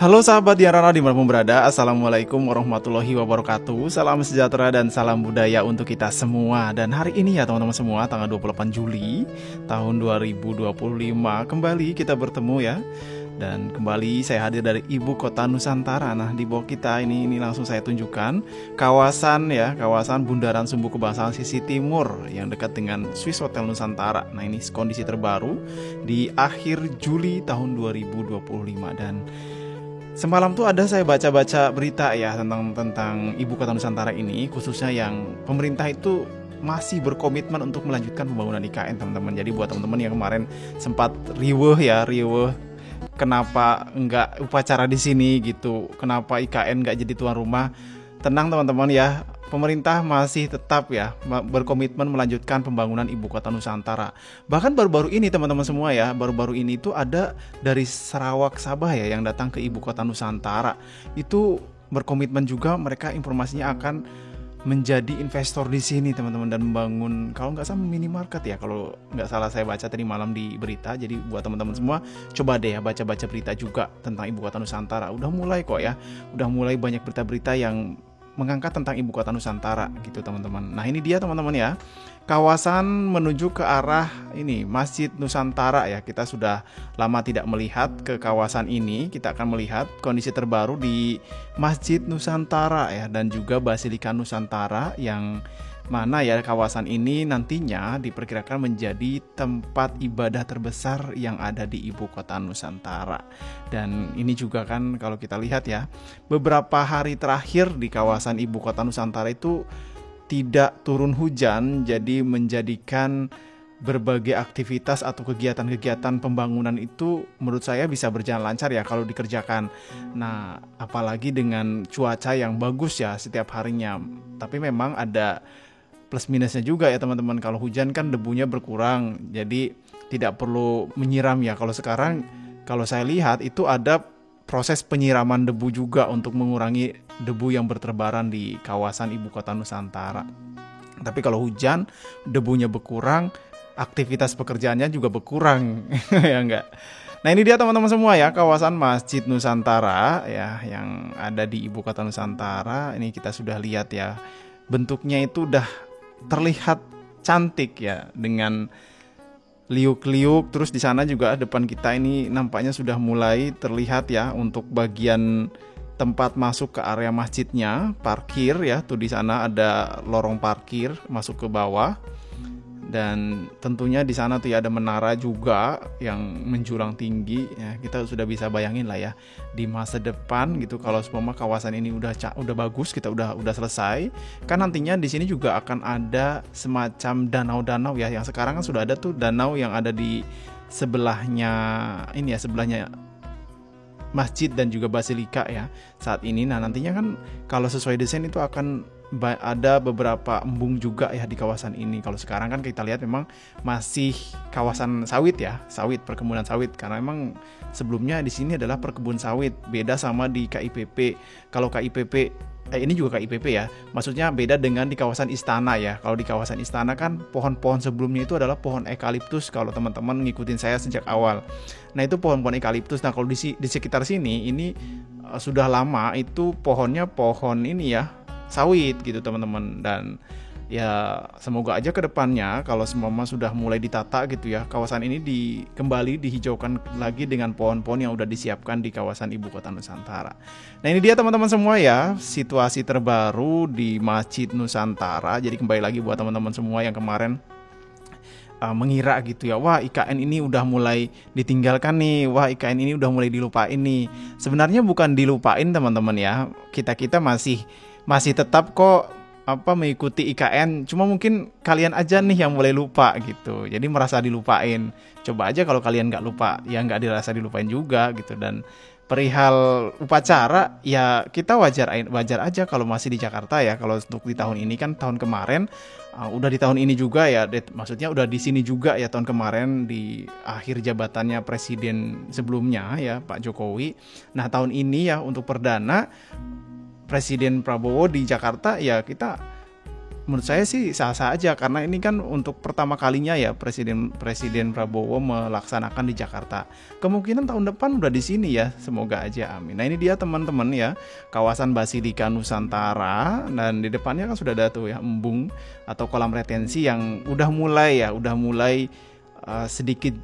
Halo sahabat Diarana dimanapun berada, Assalamualaikum warahmatullahi wabarakatuh. Salam sejahtera dan salam budaya untuk kita semua. Dan hari ini ya teman-teman semua, tanggal 28 Juli tahun 2025, kembali kita bertemu ya. Dan kembali saya hadir dari ibu kota Nusantara. Nah, di bawah kita ini langsung saya tunjukkan kawasan Bundaran Sumbu Kebangsaan sisi timur yang dekat dengan Swiss Hotel Nusantara. Nah, ini kondisi terbaru di akhir Juli tahun 2025. Dan semalam tuh ada saya baca-baca berita ya tentang ibu kota Nusantara ini, khususnya yang pemerintah itu masih berkomitmen untuk melanjutkan pembangunan IKN, teman-teman. Jadi buat teman-teman yang kemarin sempat riweuh kenapa enggak upacara di sini gitu, kenapa IKN enggak jadi tuan rumah, tenang teman-teman ya. Pemerintah masih tetap ya berkomitmen melanjutkan pembangunan ibu kota Nusantara. Bahkan baru-baru ini teman-teman semua ya, baru-baru ini tuh ada dari Sarawak Sabah ya yang datang ke ibu kota Nusantara. Itu berkomitmen juga, mereka informasinya akan menjadi investor di sini teman-teman, dan membangun kalau nggak salah minimarket ya, kalau nggak salah saya baca tadi malam di berita. Jadi buat teman-teman semua coba deh ya baca-baca berita juga tentang ibu kota Nusantara. Udah mulai kok ya, udah mulai banyak berita-berita yang mengangkat tentang ibu kota Nusantara gitu teman-teman. Nah, ini dia teman-teman ya, kawasan menuju ke arah ini Masjid Nusantara ya. Kita sudah lama tidak melihat ke kawasan ini. Kita akan melihat kondisi terbaru di Masjid Nusantara ya, dan juga Basilika Nusantara, yang mana ya kawasan ini nantinya diperkirakan menjadi tempat ibadah terbesar yang ada di ibu kota Nusantara. Dan ini juga kan kalau kita lihat ya, beberapa hari terakhir di kawasan ibu kota Nusantara itu tidak turun hujan, jadi menjadikan berbagai aktivitas atau kegiatan-kegiatan pembangunan itu menurut saya bisa berjalan lancar ya kalau dikerjakan. Nah, apalagi dengan cuaca yang bagus ya setiap harinya. Tapi memang ada plus minusnya juga ya teman-teman. Kalau hujan kan debunya berkurang, jadi tidak perlu menyiram ya. Kalau sekarang kalau saya lihat itu ada proses penyiraman debu juga untuk mengurangi debu yang berterbaran di kawasan ibu kota Nusantara. Tapi kalau hujan, debunya berkurang, aktivitas pekerjaannya juga berkurang ya enggak. Nah, ini dia teman-teman semua ya, kawasan Masjid Nusantara ya yang ada di ibu kota Nusantara. Ini kita sudah lihat ya, bentuknya itu udah terlihat cantik ya dengan liuk-liuk. Terus di sana juga depan kita ini nampaknya sudah mulai terlihat ya untuk bagian tempat masuk ke area masjidnya, parkir ya. Tuh di sana ada lorong parkir masuk ke bawah. Dan tentunya di sana tuh ya ada menara juga yang menjulang tinggi ya. Kita sudah bisa bayangin lah ya di masa depan gitu, kalau semua kawasan ini udah bagus, kita udah selesai, kan nantinya di sini juga akan ada semacam danau-danau ya, yang sekarang kan sudah ada tuh danau yang ada di sebelahnya ini ya, sebelahnya masjid dan juga basilika ya saat ini. Nah, nantinya kan kalau sesuai desain itu akan ada beberapa embung juga ya di kawasan ini. Kalau sekarang kan kita lihat memang masih kawasan sawit ya, perkebunan sawit, karena memang sebelumnya di sini adalah perkebunan sawit. Beda sama di KIPP. Kalau KIPP ini juga KIPP ya, maksudnya beda dengan di kawasan istana ya. Kalau di kawasan istana kan pohon-pohon sebelumnya itu adalah pohon eukaliptus, kalau teman-teman ngikutin saya sejak awal. Nah, itu pohon-pohon eukaliptus. Nah, kalau di sekitar sini ini sudah lama itu pohonnya pohon ini ya, sawit gitu teman-teman. Dan ya semoga aja ke depannya kalau semua sudah mulai ditata gitu ya, kawasan ini kembali dihijaukan lagi dengan pohon-pohon yang udah disiapkan di kawasan ibu kota Nusantara. Nah, ini dia teman-teman semua ya, situasi terbaru di Masjid Nusantara. Jadi kembali lagi buat teman-teman semua yang kemarin mengira gitu ya, wah IKN ini udah mulai ditinggalkan nih, wah IKN ini udah mulai dilupain nih. Sebenarnya bukan dilupain teman-teman ya, kita masih tetap kok mengikuti IKN, cuma mungkin kalian aja nih yang mulai lupa gitu, jadi merasa dilupain. Coba aja kalau kalian nggak lupa ya, nggak dirasa dilupain juga gitu. Dan perihal upacara ya kita wajar aja kalau masih di Jakarta ya. Kalau untuk di tahun ini kan, tahun kemarin udah di tahun ini juga ya, maksudnya udah di sini juga ya tahun kemarin di akhir jabatannya presiden sebelumnya ya Pak Jokowi. Nah, tahun ini ya untuk perdana Presiden Prabowo di Jakarta ya kita menurut saya sih sah-sah aja, karena ini kan untuk pertama kalinya ya Presiden Prabowo melaksanakan di Jakarta. Kemungkinan tahun depan udah di sini ya, semoga aja, amin. Nah ini dia teman-teman ya, kawasan Basilika Nusantara, dan di depannya kan sudah ada tuh ya embung atau kolam retensi yang udah mulai sedikit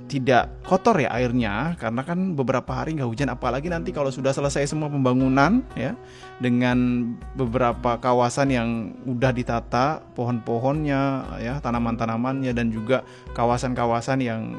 tidak kotor ya airnya, karena kan beberapa hari nggak hujan. Apalagi nanti kalau sudah selesai semua pembangunan ya, dengan beberapa kawasan yang udah ditata, pohon-pohonnya ya, tanaman-tanamannya, dan juga kawasan-kawasan yang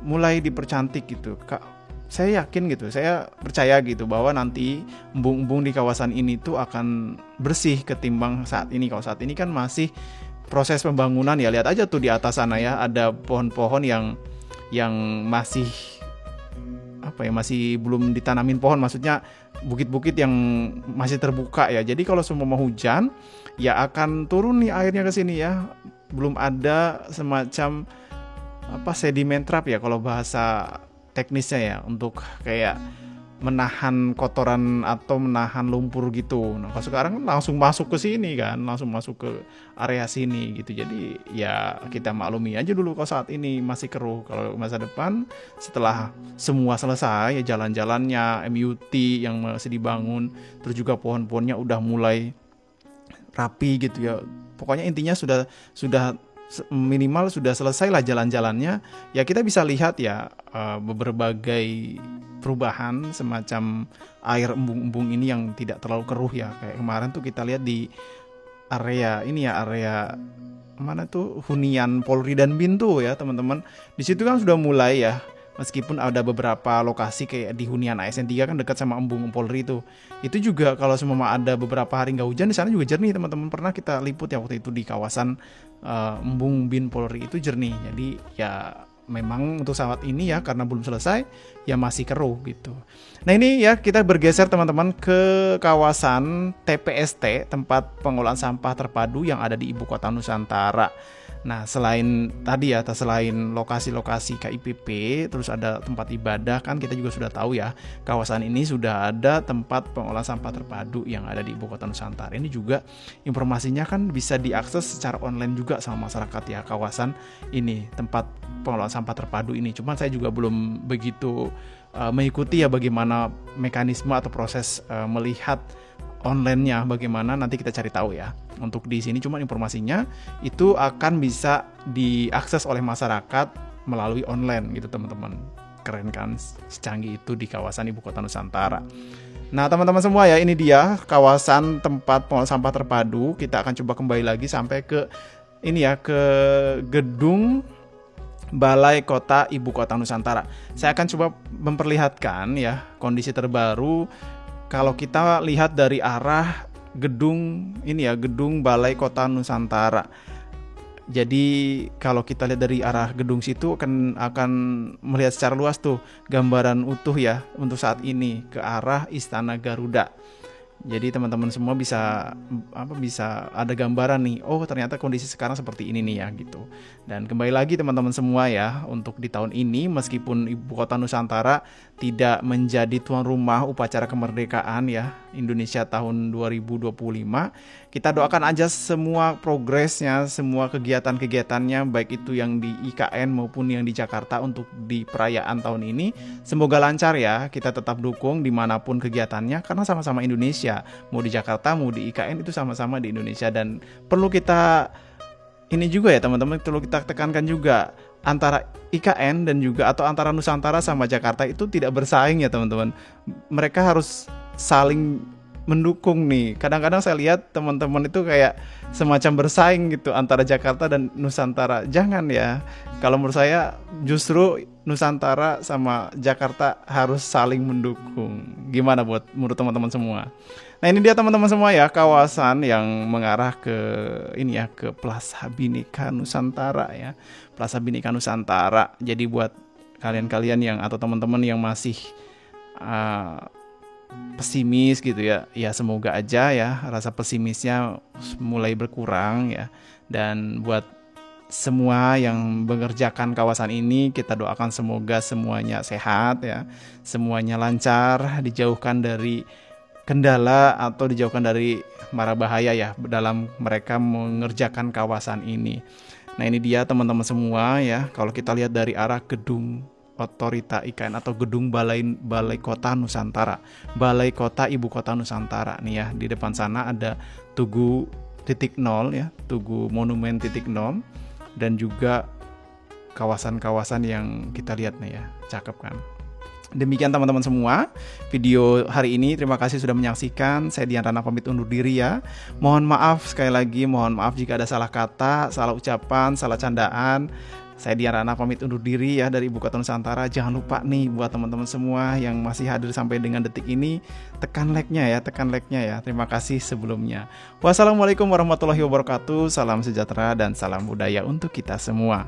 mulai dipercantik gitu. Saya yakin gitu, saya percaya gitu bahwa nanti embung-embung di kawasan ini tuh akan bersih ketimbang saat ini. Kalau saat ini kan masih proses pembangunan ya, lihat aja tuh di atas sana ya, ada pohon-pohon yang masih masih belum ditanamin pohon, maksudnya bukit-bukit yang masih terbuka ya. Jadi kalau semua mau hujan ya akan turun nih airnya ke sini ya. Belum ada semacam sedimen trap ya kalau bahasa teknisnya ya, untuk kayak menahan kotoran atau menahan lumpur gitu. Nah, kalau sekarang langsung masuk ke sini kan, langsung masuk ke area sini gitu. Jadi ya kita maklumi aja dulu kalau saat ini masih keruh. Kalau masa depan setelah semua selesai ya, jalan-jalannya, MUT yang masih dibangun, terus juga pohon-pohonnya udah mulai rapi gitu ya. Pokoknya intinya sudah minimal sudah selesai lah jalan-jalannya ya, kita bisa lihat ya berbagai perubahan semacam air embung-embung ini yang tidak terlalu keruh ya. Kayak kemarin tuh kita lihat di area ini ya, area mana tuh, hunian Polri dan BIN tuh ya teman-teman. Di situ kan sudah mulai ya, meskipun ada beberapa lokasi kayak di hunian ASN 3 kan dekat sama embung Polri itu juga kalau semua ada beberapa hari nggak hujan, di sana juga jernih teman-teman. Pernah kita liput ya waktu itu di kawasan embung BIN Polri itu jernih. Jadi ya memang untuk saat ini ya, karena belum selesai ya masih keruh gitu. Nah ini ya, kita bergeser teman-teman ke kawasan TPST, tempat pengolahan sampah terpadu yang ada di Ibu Kota Nusantara. Nah selain tadi ya, selain lokasi-lokasi KIPP, terus ada tempat ibadah, kan kita juga sudah tahu ya, kawasan ini sudah ada tempat pengolahan sampah terpadu yang ada di Ibu Kota Nusantara. Ini juga informasinya kan bisa diakses secara online juga sama masyarakat ya, kawasan ini, tempat pengolahan sampah terpadu ini. Cuman saya juga belum begitu mengikuti ya bagaimana mekanisme atau proses melihat online-nya bagaimana, nanti kita cari tahu ya. Untuk di sini cuma informasinya itu akan bisa diakses oleh masyarakat melalui online gitu teman-teman. Keren kan, secanggih itu di kawasan Ibu Kota Nusantara. Nah teman-teman semua ya, ini dia kawasan tempat pengolahan sampah terpadu. Kita akan coba kembali lagi sampai ke ini ya, ke gedung Balai Kota Ibu Kota Nusantara. Saya akan coba memperlihatkan ya kondisi terbaru kalau kita lihat dari arah gedung ini ya, gedung Balai Kota Nusantara. Jadi kalau kita lihat dari arah gedung situ akan melihat secara luas tuh gambaran utuh ya untuk saat ini ke arah Istana Garuda. Jadi teman-teman semua bisa ada gambaran nih, oh ternyata kondisi sekarang seperti ini nih ya gitu. Dan kembali lagi teman-teman semua ya, untuk di tahun ini meskipun Ibu Kota Nusantara tidak menjadi tuan rumah upacara kemerdekaan ya Indonesia tahun 2025, kita doakan aja semua progresnya, semua kegiatan-kegiatannya, baik itu yang di IKN maupun yang di Jakarta untuk di perayaan tahun ini, semoga lancar ya. Kita tetap dukung dimanapun kegiatannya, karena sama-sama Indonesia, mau di Jakarta mau di IKN itu sama-sama di Indonesia. Dan perlu kita ini juga ya teman-teman, perlu kita tekankan juga, antara IKN dan juga atau antara Nusantara sama Jakarta itu tidak bersaing ya teman-teman. Mereka harus saling mendukung nih. Kadang-kadang saya lihat teman-teman itu kayak semacam bersaing gitu antara Jakarta dan Nusantara. Jangan ya. Kalau menurut saya justru Nusantara sama Jakarta harus saling mendukung. Gimana menurut teman-teman semua? Nah ini dia teman-teman semua ya, kawasan yang mengarah ke ini ya, ke Plaza Bhinneka Nusantara ya. Plaza Bhinneka Nusantara. Jadi buat kalian-kalian yang atau teman-teman yang masih pesimis gitu ya, ya semoga aja ya rasa pesimisnya mulai berkurang ya. Dan buat semua yang mengerjakan kawasan ini, kita doakan semoga semuanya sehat ya, semuanya lancar, dijauhkan dari kendala atau dijauhkan dari mara bahaya ya dalam mereka mengerjakan kawasan ini. Nah ini dia teman-teman semua ya, kalau kita lihat dari arah gedung Otorita IKN atau gedung Balai Kota Nusantara, Balai Kota Ibu Kota Nusantara nih ya, di depan sana ada Tugu titik nol ya, Tugu Monumen titik nol, dan juga kawasan-kawasan yang kita lihat nih ya, cakep kan. Demikian teman-teman semua video hari ini, terima kasih sudah menyaksikan. Saya Dian Rana pamit undur diri ya. Mohon maaf sekali lagi, mohon maaf jika ada salah kata, salah ucapan, salah candaan. Saya Dian Rana pamit undur diri ya dari Ibu Kota Nusantara. Jangan lupa nih buat teman-teman semua yang masih hadir sampai dengan detik ini, tekan like-nya ya, tekan like-nya ya. Terima kasih sebelumnya. Wassalamualaikum warahmatullahi wabarakatuh. Salam sejahtera dan salam budaya untuk kita semua.